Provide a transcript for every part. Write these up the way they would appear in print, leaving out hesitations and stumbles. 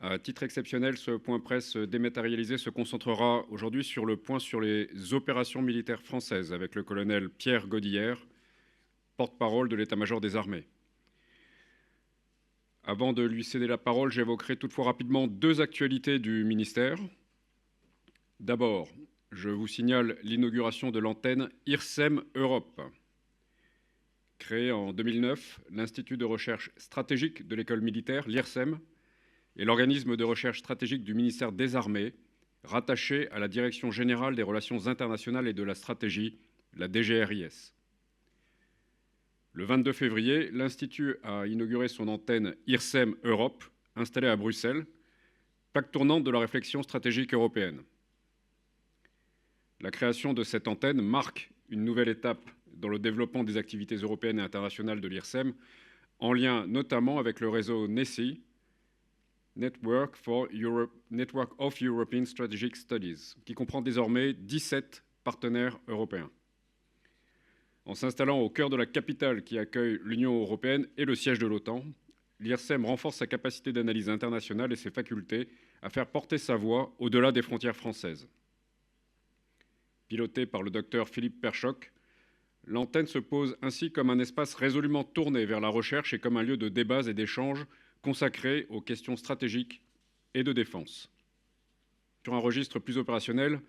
À titre exceptionnel, ce point presse dématérialisé se concentrera aujourd'hui sur le point sur les opérations militaires françaises avec le colonel Pierre Godillère, porte-parole de l'état-major des armées. Avant de lui céder la parole, j'évoquerai toutefois rapidement deux actualités du ministère. D'abord, je vous signale l'inauguration de l'antenne IRSEM Europe. Créé en 2009, l'Institut de recherche stratégique de l'école militaire, l'IRSEM, est l'organisme de recherche stratégique du ministère des Armées, rattaché à la Direction générale des relations internationales et de la stratégie, la DGRIS. Le 22 février, l'Institut a inauguré son antenne IRSEM Europe, installée à Bruxelles, plaque tournante de la réflexion stratégique européenne. La création de cette antenne marque une nouvelle étape dans le développement des activités européennes et internationales de l'IRSEM, en lien notamment avec le réseau NESI, Network of European Strategic Studies, qui comprend désormais 17 partenaires européens. En s'installant au cœur de la capitale qui accueille l'Union européenne et le siège de l'OTAN, l'IRSEM renforce sa capacité d'analyse internationale et ses facultés à faire porter sa voix au-delà des frontières françaises. Pilotée par le docteur Philippe Perchoc, l'antenne se pose ainsi comme un espace résolument tourné vers la recherche et comme un lieu de débats et d'échanges consacré aux questions stratégiques et de défense. Sur un registre plus opérationnel,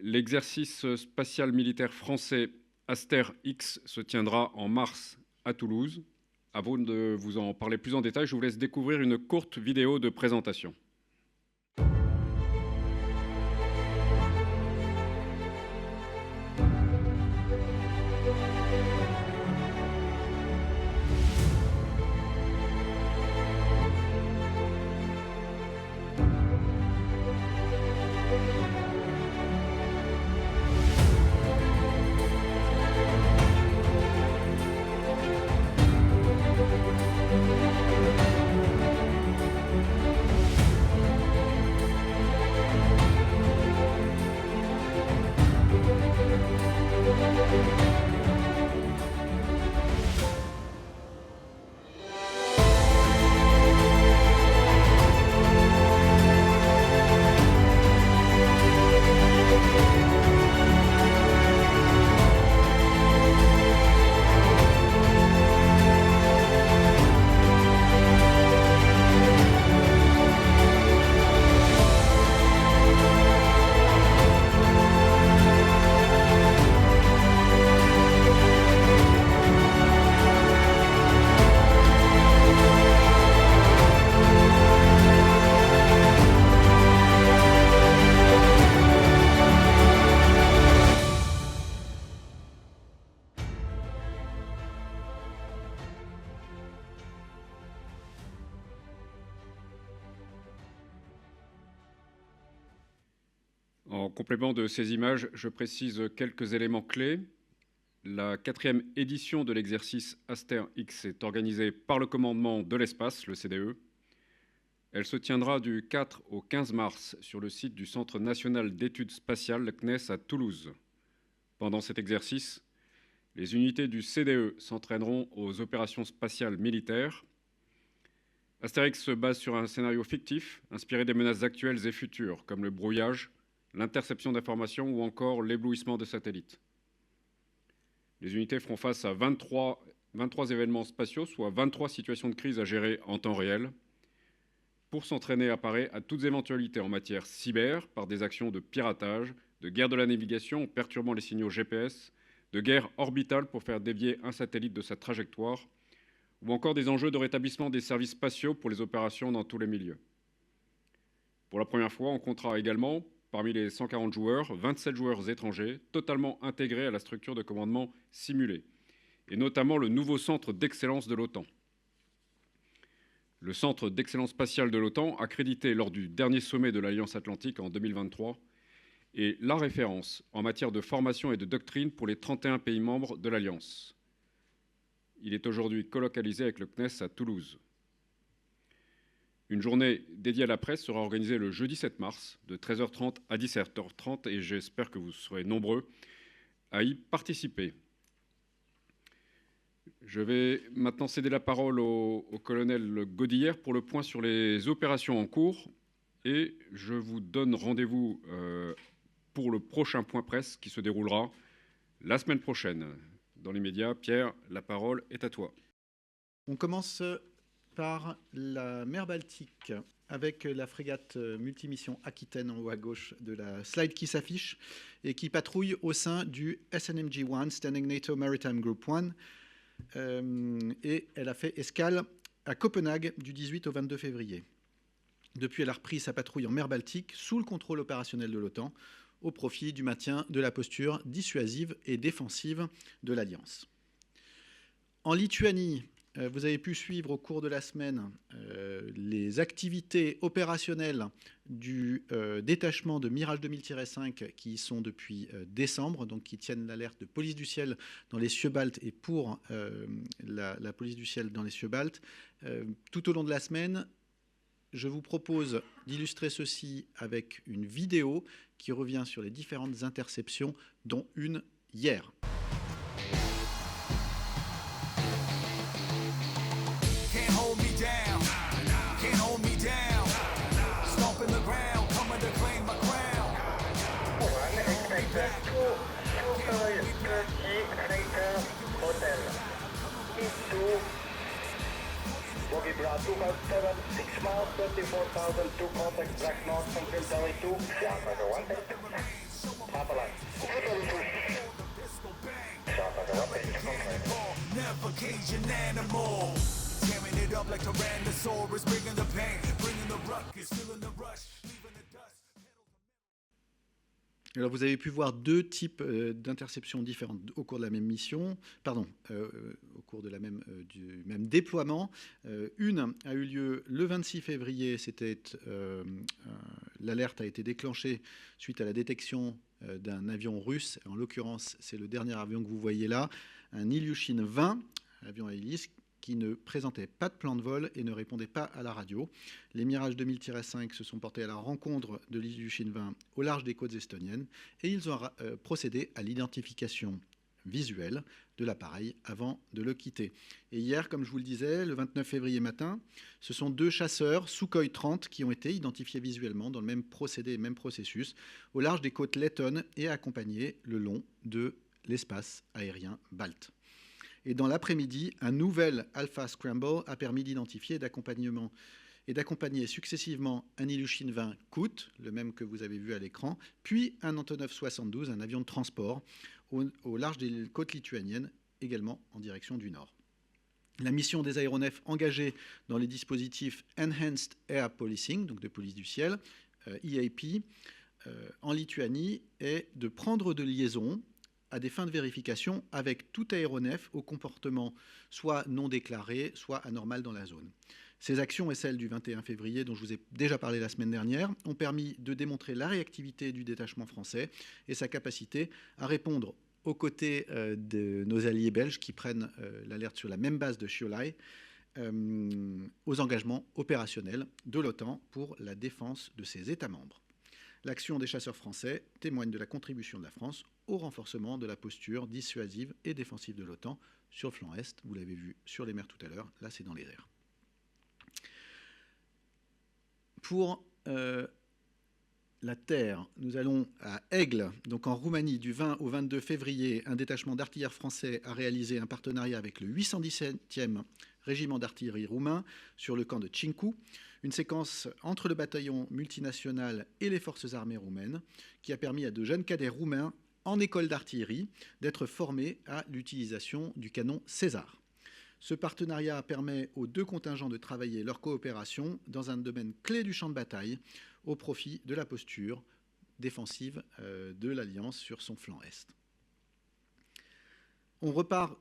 l'exercice spatial militaire français Aster-X se tiendra en mars à Toulouse. Avant de vous en parler plus en détail, je vous laisse découvrir une courte vidéo de présentation. En complément de ces images, je précise quelques éléments clés. La 4e édition de l'exercice Aster-X est organisée par le commandement de l'espace, le CDE. Elle se tiendra du 4 au 15 mars sur le site du Centre national d'études spatiales, le CNES, à Toulouse. Pendant cet exercice, les unités du CDE s'entraîneront aux opérations spatiales militaires. Aster-X se base sur un scénario fictif inspiré des menaces actuelles et futures, comme le brouillage, l'interception d'informations ou encore l'éblouissement de satellites. Les unités feront face à 23 événements spatiaux, soit 23 situations de crise à gérer en temps réel, pour s'entraîner à parer à toutes éventualités en matière cyber, par des actions de piratage, de guerre de la navigation en perturbant les signaux GPS, de guerre orbitale pour faire dévier un satellite de sa trajectoire, ou encore des enjeux de rétablissement des services spatiaux pour les opérations dans tous les milieux. Pour la première fois, on comptera également, parmi les 140 joueurs, 27 joueurs étrangers, totalement intégrés à la structure de commandement simulée, et notamment le nouveau centre d'excellence de l'OTAN. Le centre d'excellence spatiale de l'OTAN, accrédité lors du dernier sommet de l'Alliance Atlantique en 2023, est la référence en matière de formation et de doctrine pour les 31 pays membres de l'Alliance. Il est aujourd'hui colocalisé avec le CNES à Toulouse. Une journée dédiée à la presse sera organisée le jeudi 7 mars, de 13h30 à 17h30, et j'espère que vous serez nombreux à y participer. Je vais maintenant céder la parole au colonel Godillère pour le point sur les opérations en cours et je vous donne rendez-vous pour le prochain point presse qui se déroulera la semaine prochaine. Dans les médias, Pierre, la parole est à toi. On commence par la mer Baltique avec la frégate multimission Aquitaine en haut à gauche de la slide qui s'affiche et qui patrouille au sein du SNMG-1, Standing NATO Maritime Group 1. Et elle a fait escale à Copenhague du 18 au 22 février. Depuis, elle a repris sa patrouille en mer Baltique sous le contrôle opérationnel de l'OTAN au profit du maintien de la posture dissuasive et défensive de l'Alliance. En Lituanie, vous avez pu suivre au cours de la semaine les activités opérationnelles du détachement de Mirage 2000-5 qui y sont depuis décembre, donc qui tiennent l'alerte de police du ciel dans les cieux baltes et pour la police du ciel dans les cieux baltes. Tout au long de la semaine, je vous propose d'illustrer ceci avec une vidéo qui revient sur les différentes interceptions, dont une hier. Bogey Bra 257, 6 miles, 24,002 contact track north from Philly 2. Sharp as a 1. Papa line. Sharp as a 1. Never cage an animal. Tearing it up like Tyrannosaurus, bringing the pain, bringing the ruckus, feeling the rush, leaving the dust. Alors vous avez pu voir deux types d'interceptions différentes au cours de la même mission, au cours de du même déploiement. Une a eu lieu le 26 février, l'alerte a été déclenchée suite à la détection d'un avion russe. En l'occurrence, c'est le dernier avion que vous voyez là, un Ilyushin 20, avion à hélice, qui ne présentait pas de plan de vol et ne répondait pas à la radio. Les Mirage 2000-5 se sont portés à la rencontre de l'Ilyushin 20 au large des côtes estoniennes et ils ont procédé à l'identification visuelle de l'appareil avant de le quitter. Et hier, comme je vous le disais, le 29 février matin, ce sont deux chasseurs Sukhoi 30 qui ont été identifiés visuellement dans le même procédé, même processus, au large des côtes lettonnes et accompagnés le long de l'espace aérien balte. Et dans l'après-midi, un nouvel Alpha Scramble a permis d'identifier et d'accompagner successivement un Ilyushin 20 Kut, le même que vous avez vu à l'écran, puis un Antonov 72, un avion de transport, au large des côtes lituaniennes, également en direction du nord. La mission des aéronefs engagés dans les dispositifs Enhanced Air Policing, donc de police du ciel, EAP, en Lituanie, est de prendre de liaison à des fins de vérification avec tout aéronef au comportement soit non déclaré, soit anormal dans la zone. Ces actions et celles du 21 février, dont je vous ai déjà parlé la semaine dernière, ont permis de démontrer la réactivité du détachement français et sa capacité à répondre aux côtés de nos alliés belges qui prennent l'alerte sur la même base de Chiolai aux engagements opérationnels de l'OTAN pour la défense de ses États membres. L'action des chasseurs français témoigne de la contribution de la France au renforcement de la posture dissuasive et défensive de l'OTAN sur le flanc Est. Vous l'avez vu sur les mers tout à l'heure, là c'est dans les airs. Pour la terre, nous allons à Aigle, donc en Roumanie, du 20 au 22 février. Un détachement d'artilleurs français a réalisé un partenariat avec le 817e régiment d'artillerie roumain sur le camp de Cincu, une séquence entre le bataillon multinational et les forces armées roumaines qui a permis à de jeunes cadets roumains en école d'artillerie d'être formés à l'utilisation du canon César. Ce partenariat permet aux deux contingents de travailler leur coopération dans un domaine clé du champ de bataille au profit de la posture défensive de l'Alliance sur son flanc Est. On repart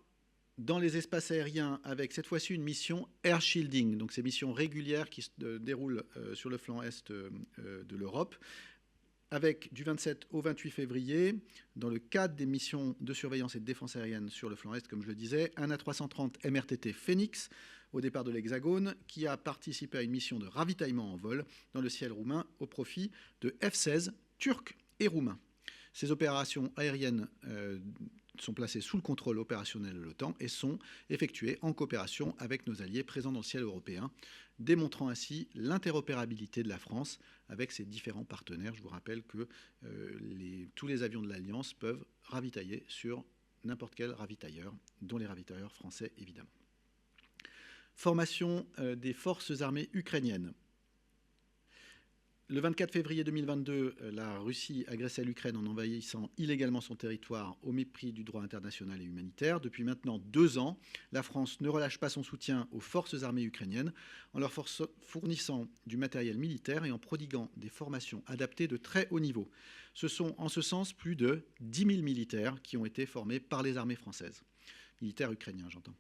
dans les espaces aériens avec cette fois-ci une mission air shielding, donc ces missions régulières qui se déroulent sur le flanc Est de l'Europe, avec du 27 au 28 février, dans le cadre des missions de surveillance et de défense aérienne sur le flanc Est, comme je le disais, un A330 MRTT Phoenix au départ de l'Hexagone, qui a participé à une mission de ravitaillement en vol dans le ciel roumain au profit de F-16 turcs et roumains. Ces opérations aériennes sont placés sous le contrôle opérationnel de l'OTAN et sont effectués en coopération avec nos alliés présents dans le ciel européen, démontrant ainsi l'interopérabilité de la France avec ses différents partenaires. Je vous rappelle que tous les avions de l'Alliance peuvent ravitailler sur n'importe quel ravitailleur, dont les ravitailleurs français évidemment. Formation des forces armées ukrainiennes. Le 24 février 2022, la Russie agressait l'Ukraine en envahissant illégalement son territoire au mépris du droit international et humanitaire. Depuis maintenant 2 ans, la France ne relâche pas son soutien aux forces armées ukrainiennes en leur fournissant du matériel militaire et en prodiguant des formations adaptées de très haut niveau. Ce sont en ce sens plus de 10 000 militaires qui ont été formés par les armées françaises. Militaires ukrainiens, j'entends.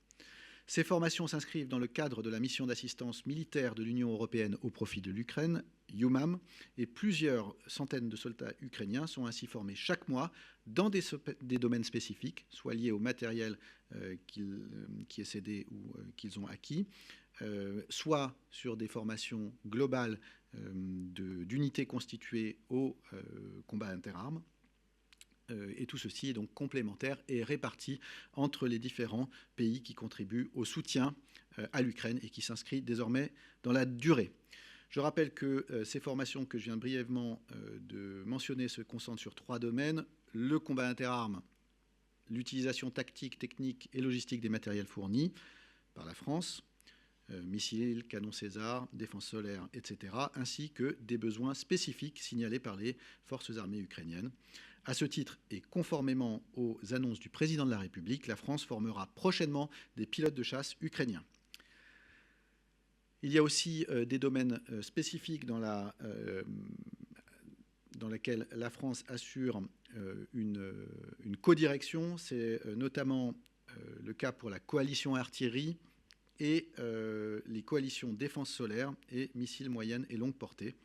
Ces formations s'inscrivent dans le cadre de la mission d'assistance militaire de l'Union européenne au profit de l'Ukraine, EUMAM, et plusieurs centaines de soldats ukrainiens sont ainsi formés chaque mois dans des domaines spécifiques, soit liés au matériel qui est cédé ou qu'ils ont acquis, soit sur des formations globales d'unités constituées au combat interarmes. Et tout ceci est donc complémentaire et réparti entre les différents pays qui contribuent au soutien à l'Ukraine et qui s'inscrit désormais dans la durée. Je rappelle que ces formations que je viens brièvement de mentionner se concentrent sur 3 domaines: le combat interarmes, l'utilisation tactique, technique et logistique des matériels fournis par la France, missiles, canons César, défense solaire, etc., ainsi que des besoins spécifiques signalés par les forces armées ukrainiennes. À ce titre, et conformément aux annonces du président de la République, la France formera prochainement des pilotes de chasse ukrainiens. Il y a aussi des domaines spécifiques dans lesquels la France assure une codirection. C'est notamment le cas pour la coalition artillerie et les coalitions défense solaire et missiles moyenne et longue portée.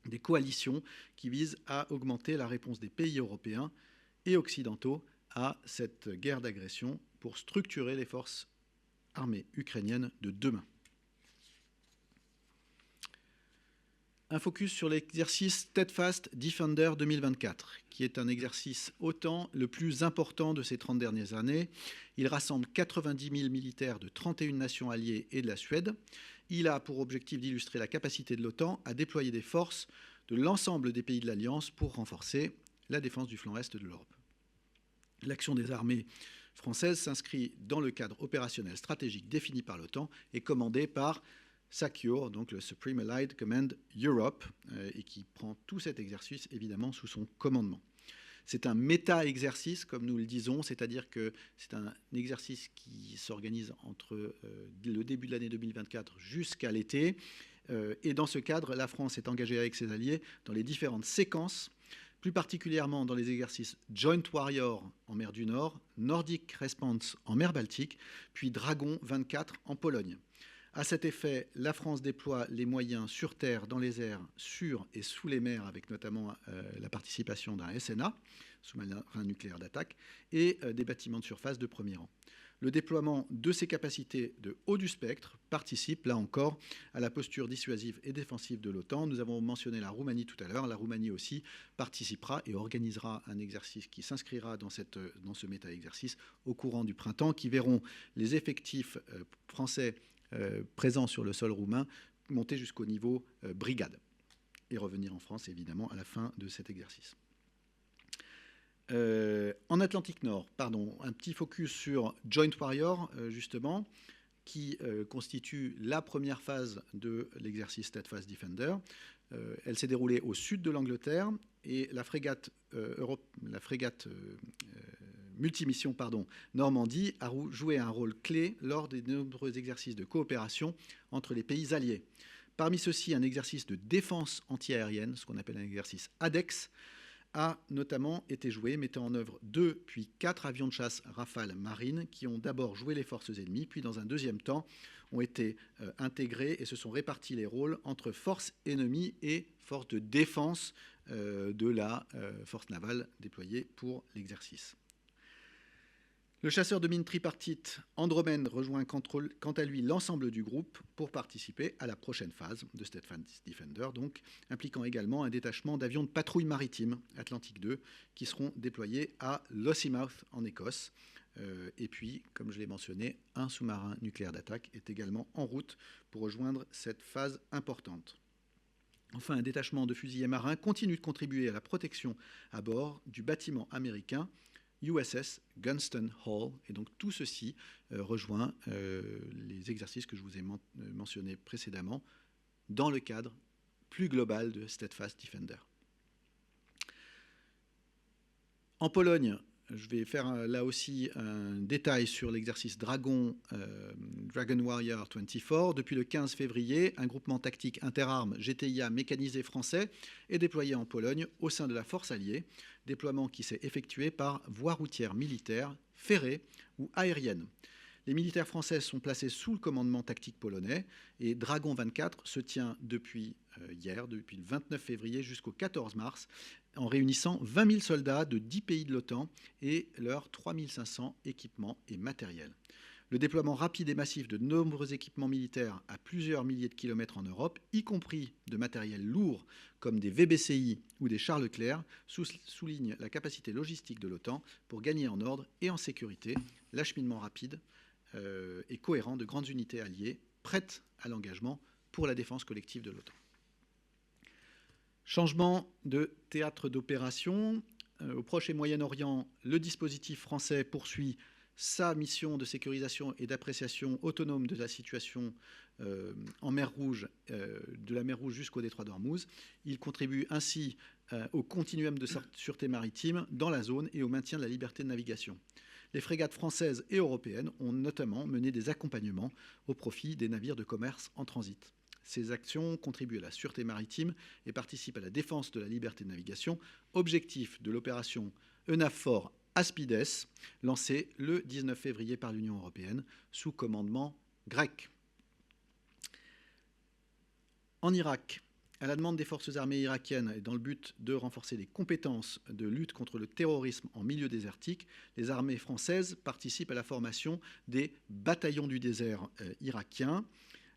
Des coalitions qui visent à augmenter la réponse des pays européens et occidentaux à cette guerre d'agression pour structurer les forces armées ukrainiennes de demain. Un focus sur l'exercice Steadfast Defender 2024, qui est un exercice OTAN le plus important de ces 30 dernières années. Il rassemble 90 000 militaires de 31 nations alliées et de la Suède. Il a pour objectif d'illustrer la capacité de l'OTAN à déployer des forces de l'ensemble des pays de l'Alliance pour renforcer la défense du flanc est de l'Europe. L'action des armées françaises s'inscrit dans le cadre opérationnel stratégique défini par l'OTAN et commandé par SACEUR, donc le Supreme Allied Command Europe, et qui prend tout cet exercice évidemment sous son commandement. C'est un méta-exercice, comme nous le disons, c'est-à-dire que c'est un exercice qui s'organise entre le début de l'année 2024 jusqu'à l'été. Et dans ce cadre, la France est engagée avec ses alliés dans les différentes séquences, plus particulièrement dans les exercices Joint Warrior en mer du Nord, Nordic Response en mer Baltique, puis Dragon 24 en Pologne. À cet effet, la France déploie les moyens sur terre, dans les airs, sur et sous les mers, avec notamment la participation d'un SNA, sous-marin nucléaire d'attaque, et des bâtiments de surface de premier rang. Le déploiement de ces capacités de haut du spectre participe, là encore, à la posture dissuasive et défensive de l'OTAN. Nous avons mentionné la Roumanie tout à l'heure. La Roumanie aussi participera et organisera un exercice qui s'inscrira dans ce méta-exercice au courant du printemps, qui verront les effectifs français présents sur le sol roumain monter jusqu'au niveau brigade et revenir en France évidemment à la fin de cet exercice. En Atlantique Nord, un petit focus sur Joint Warrior justement, qui constitue la première phase de l'exercice Steadfast Defender. Elle s'est déroulée au sud de l'Angleterre et la frégate multimission Normandie a joué un rôle clé lors des nombreux exercices de coopération entre les pays alliés. Parmi ceux-ci, un exercice de défense antiaérienne, ce qu'on appelle un exercice ADEX, a notamment été joué, mettant en œuvre 2 puis 4 avions de chasse Rafale Marine qui ont d'abord joué les forces ennemies, puis dans un deuxième temps ont été intégrés et se sont répartis les rôles entre forces ennemies et forces de défense de la force navale déployée pour l'exercice. Le chasseur de mines tripartite Andromède rejoint quant à lui l'ensemble du groupe pour participer à la prochaine phase de Steadfast Defender, donc impliquant également un détachement d'avions de patrouille maritime Atlantique 2 qui seront déployés à Lossiemouth en Écosse. Et puis, comme je l'ai mentionné, un sous-marin nucléaire d'attaque est également en route pour rejoindre cette phase importante. Enfin, un détachement de fusiliers marins continue de contribuer à la protection à bord du bâtiment américain USS Gunston Hall. Et donc tout ceci rejoint les exercices que je vous ai mentionnés précédemment dans le cadre plus global de Steadfast Defender. En Pologne, je vais faire là aussi un détail sur l'exercice Dragon Warrior 24. Depuis le 15 février, un groupement tactique interarmes GTIA mécanisé français est déployé en Pologne au sein de la force alliée, déploiement qui s'est effectué par voie routière militaire, ferrée ou aérienne. Les militaires français sont placés sous le commandement tactique polonais et Dragon 24 se tient depuis depuis le 29 février jusqu'au 14 mars, en réunissant 20 000 soldats de 10 pays de l'OTAN et leurs 3 500 équipements et matériels. Le déploiement rapide et massif de nombreux équipements militaires à plusieurs milliers de kilomètres en Europe, y compris de matériel lourd comme des VBCI ou des chars Leclerc, souligne la capacité logistique de l'OTAN pour gagner en ordre et en sécurité l'acheminement rapide et cohérent de grandes unités alliées prêtes à l'engagement pour la défense collective de l'OTAN. Changement de théâtre d'opération. Au Proche et Moyen-Orient, le dispositif français poursuit sa mission de sécurisation et d'appréciation autonome de la situation en mer Rouge, de la mer Rouge jusqu'au détroit d'Ormuz. Il contribue ainsi au continuum de sûreté maritime dans la zone et au maintien de la liberté de navigation. Les frégates françaises et européennes ont notamment mené des accompagnements au profit des navires de commerce en transit. Ces actions contribuent à la sûreté maritime et participent à la défense de la liberté de navigation, objectif de l'opération EUNAVFOR Aspides, lancée le 19 février par l'Union européenne sous commandement grec. En Irak, à la demande des forces armées irakiennes et dans le but de renforcer les compétences de lutte contre le terrorisme en milieu désertique, les armées françaises participent à la formation des bataillons du désert irakiens.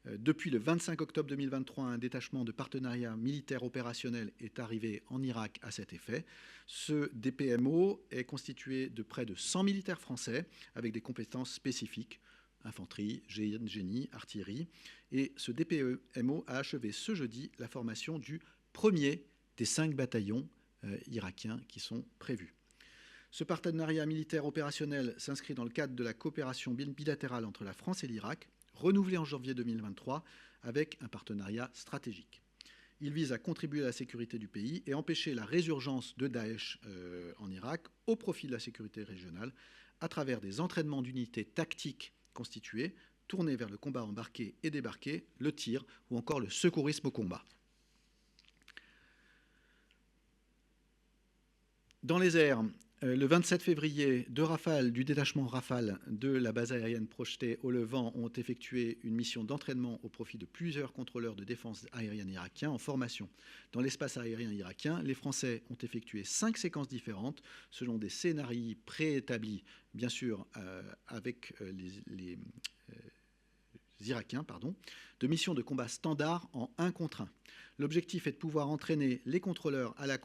Depuis le 25 octobre 2023, un détachement de partenariat militaire opérationnel est arrivé en Irak à cet effet. Ce DPMO est constitué de près de 100 militaires français avec des compétences spécifiques, infanterie, génie, artillerie. Et ce DPMO a achevé ce jeudi la formation du premier des 5 bataillons irakiens qui sont prévus. Ce partenariat militaire opérationnel s'inscrit dans le cadre de la coopération bilatérale entre la France et l'Irak, renouvelé en janvier 2023 avec un partenariat stratégique. Il vise à contribuer à la sécurité du pays et empêcher la résurgence de Daesh en Irak au profit de la sécurité régionale à travers des entraînements d'unités tactiques constituées, tournées vers le combat embarqué et débarqué, le tir ou encore le secourisme au combat. Dans les airs, le 27 février, 2 Rafales du détachement Rafale de la base aérienne projetée au Levant ont effectué une mission d'entraînement au profit de plusieurs contrôleurs de défense aérienne irakiens en formation. Dans l'espace aérien irakien, les Français ont effectué 5 séquences différentes selon des scénarios préétablis, bien sûr avec les Irakiens, de missions de combat standard en 1 contre 1. L'objectif est de pouvoir entraîner les contrôleurs à la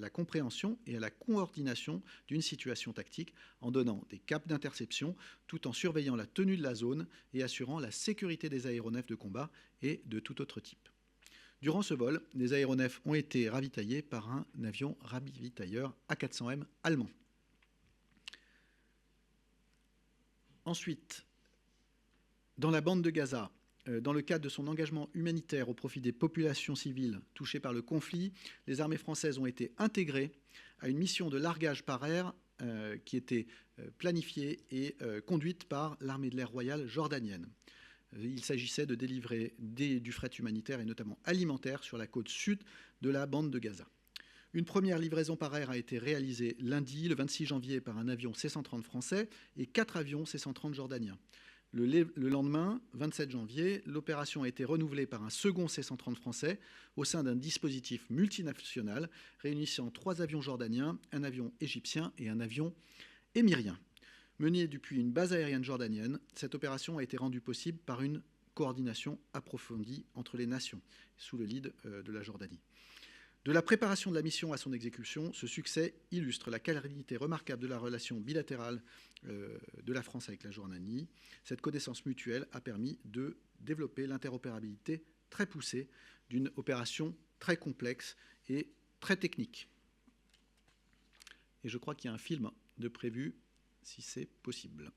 compréhension et à la coordination d'une situation tactique en donnant des caps d'interception tout en surveillant la tenue de la zone et assurant la sécurité des aéronefs de combat et de tout autre type. Durant ce vol, les aéronefs ont été ravitaillés par un avion ravitailleur A400M allemand. Ensuite, dans la bande de Gaza, dans le cadre de son engagement humanitaire au profit des populations civiles touchées par le conflit, les armées françaises ont été intégrées à une mission de largage par air qui était planifiée et conduite par l'armée de l'air royale jordanienne. Il s'agissait de délivrer du fret humanitaire et notamment alimentaire sur la côte sud de la bande de Gaza. Une première livraison par air a été réalisée lundi, le 26 janvier, par un avion C-130 français et 4 avions C-130 jordaniens. Le lendemain, 27 janvier, l'opération a été renouvelée par un second C-130 français au sein d'un dispositif multinational réunissant 3 avions jordaniens, un avion égyptien et un avion émirien. Menée depuis une base aérienne jordanienne, cette opération a été rendue possible par une coordination approfondie entre les nations, sous le lead de la Jordanie. De la préparation de la mission à son exécution, ce succès illustre la qualité remarquable de la relation bilatérale de la France avec la Jordanie. Cette connaissance mutuelle a permis de développer l'interopérabilité très poussée d'une opération très complexe et très technique. Et je crois qu'il y a un film de prévu, si c'est possible.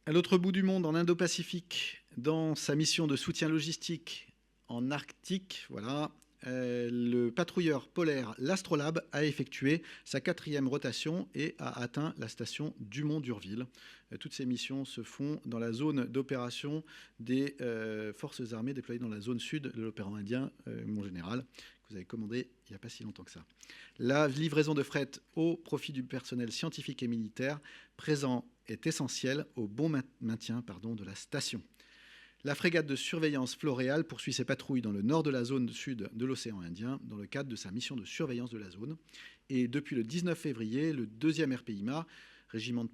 À l'autre bout du monde, en Indo-Pacifique, dans sa mission de soutien logistique en Arctique, voilà, le patrouilleur polaire, l'Astrolabe, a effectué sa 4e rotation et a atteint la station Dumont-d'Urville. Toutes ces missions se font dans la zone d'opération des forces armées déployées dans la zone sud de l'Océan Indien, mon général, que vous avez commandé il n'y a pas si longtemps que ça. La livraison de fret au profit du personnel scientifique et militaire présent est essentielle au bon maintien de la station. La frégate de surveillance Floréal poursuit ses patrouilles dans le nord de la zone sud de l'océan Indien dans le cadre de sa mission de surveillance de la zone. Et depuis le 19 février, le 2e RPIMA, régiment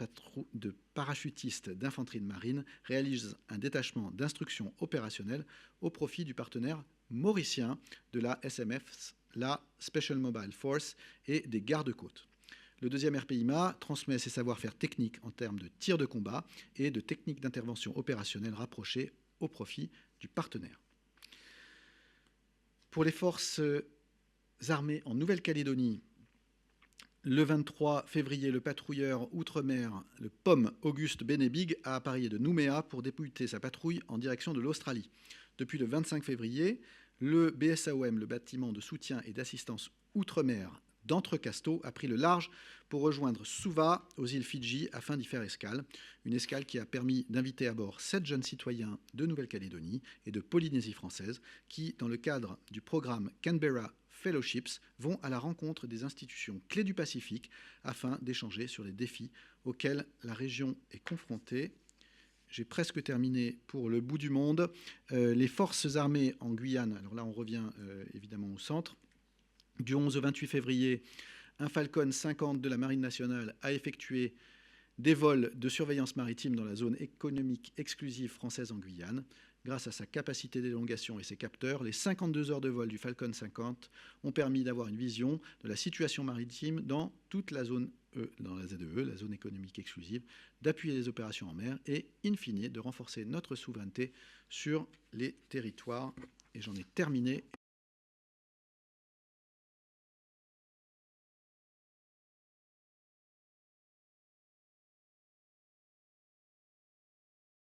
de parachutistes d'infanterie de marine, réalise un détachement d'instruction opérationnelle au profit du partenaire mauricien de la SMF, la Special Mobile Force, et des gardes-côtes. Le 2e RPIMA transmet ses savoir-faire techniques en termes de tir de combat et de techniques d'intervention opérationnelle rapprochées au profit du partenaire. Pour les forces armées en Nouvelle-Calédonie, le 23 février, le patrouilleur outre-mer, le POM Auguste Benebig, a appareillé de Nouméa pour débuter sa patrouille en direction de l'Australie. Depuis le 25 février, le BSAOM, le bâtiment de soutien et d'assistance outre-mer d'Entrecasteaux, a pris le large pour rejoindre Suva aux îles Fidji afin d'y faire escale. Une escale qui a permis d'inviter à bord 7 jeunes citoyens de Nouvelle-Calédonie et de Polynésie française qui, dans le cadre du programme Canberra Fellowships, vont à la rencontre des institutions clés du Pacifique afin d'échanger sur les défis auxquels la région est confrontée. J'ai presque terminé pour le bout du monde. Les forces armées en Guyane, alors là on revient évidemment au centre. Du 11 au 28 février, un Falcon 50 de la Marine nationale a effectué des vols de surveillance maritime dans la zone économique exclusive française en Guyane. Grâce à sa capacité d'élongation et ses capteurs, les 52 heures de vol du Falcon 50 ont permis d'avoir une vision de la situation maritime dans toute la zone dans la ZEE, la zone économique exclusive, d'appuyer les opérations en mer et, in fine, de renforcer notre souveraineté sur les territoires. Et j'en ai terminé.